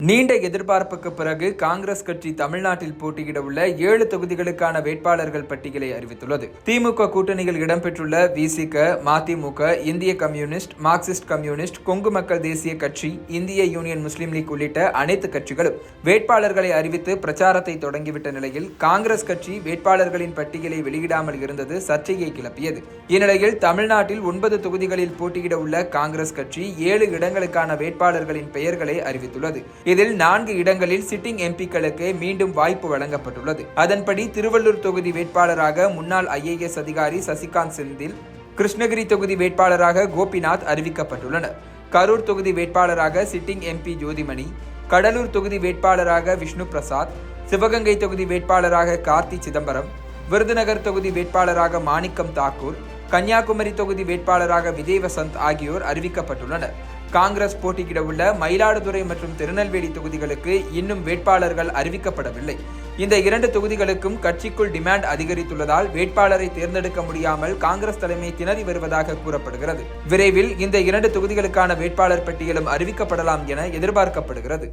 நீண்ட எதிர்பார்ப்புக்கு பிறகு காங்கிரஸ் கட்சி தமிழ்நாட்டில் போட்டியிட உள்ள 7 தொகுதிகளுக்கான வேட்பாளர்கள் பட்டியலை அறிவித்துள்ளது. திமுக கூட்டணியில் இடம்பெற்றுள்ள விசிக, மதிமுக, இந்திய கம்யூனிஸ்ட், மார்க்சிஸ்ட் கம்யூனிஸ்ட், கொங்கு மக்கள் தேசிய கட்சி, இந்திய யூனியன் முஸ்லீம் லீக் உள்ளிட்ட அனைத்து கட்சிகளும் வேட்பாளர்களை அறிவித்து பிரச்சாரத்தை தொடங்கிவிட்ட நிலையில் காங்கிரஸ் கட்சி வேட்பாளர்களின் பட்டியலை வெளியிடாமல் இருந்தது சர்ச்சையை கிளப்பியது. இந்நிலையில் தமிழ்நாட்டில் 9 தொகுதிகளில் போட்டியிட உள்ள காங்கிரஸ் கட்சி 7 இடங்களுக்கான வேட்பாளர்களின் பெயர்களை அறிவித்துள்ளது. இதில் 4 இடங்களில் சிட்டிங் எம்பிக்களுக்கு மீண்டும் வாய்ப்பு வழங்கப்பட்டுள்ளது. அதன்படி திருவள்ளூர் தொகுதி வேட்பாளராக முன்னாள் IAS அதிகாரி சசிகாந்த் செந்தில், கிருஷ்ணகிரி தொகுதி வேட்பாளராக கோபிநாத் அறிவிக்கப்பட்டுள்ளனர். கரூர் தொகுதி வேட்பாளராக சிட்டிங் MP ஜோதிமணி, கடலூர் தொகுதி வேட்பாளராக விஷ்ணு பிரசாத், சிவகங்கை தொகுதி வேட்பாளராக கார்த்தி சிதம்பரம், விருதுநகர் தொகுதி வேட்பாளராக மாணிக்கம் தாக்கூர், கன்னியாகுமரி தொகுதி வேட்பாளராக விஜய் வசந்த் ஆகியோர் அறிவிக்கப்பட்டுள்ளனர். காங்கிரஸ் போட்டியிட உள்ள மயிலாடுதுறை மற்றும் திருநெல்வேலி தொகுதிகளுக்கு இன்னும் வேட்பாளர்கள் அறிவிக்கப்படவில்லை. இந்த 2 தொகுதிகளுக்கும் கட்சிக்குள் டிமாண்ட் அதிகரித்துள்ளதால் வேட்பாளரை தேர்ந்தெடுக்க முடியாமல் காங்கிரஸ் தலைமை திணறி வருவதாக கூறப்படுகிறது. விரைவில் இந்த 2 தொகுதிகளுக்கான வேட்பாளர் பட்டியலும் அறிவிக்கப்படலாம் என எதிர்பார்க்கப்படுகிறது.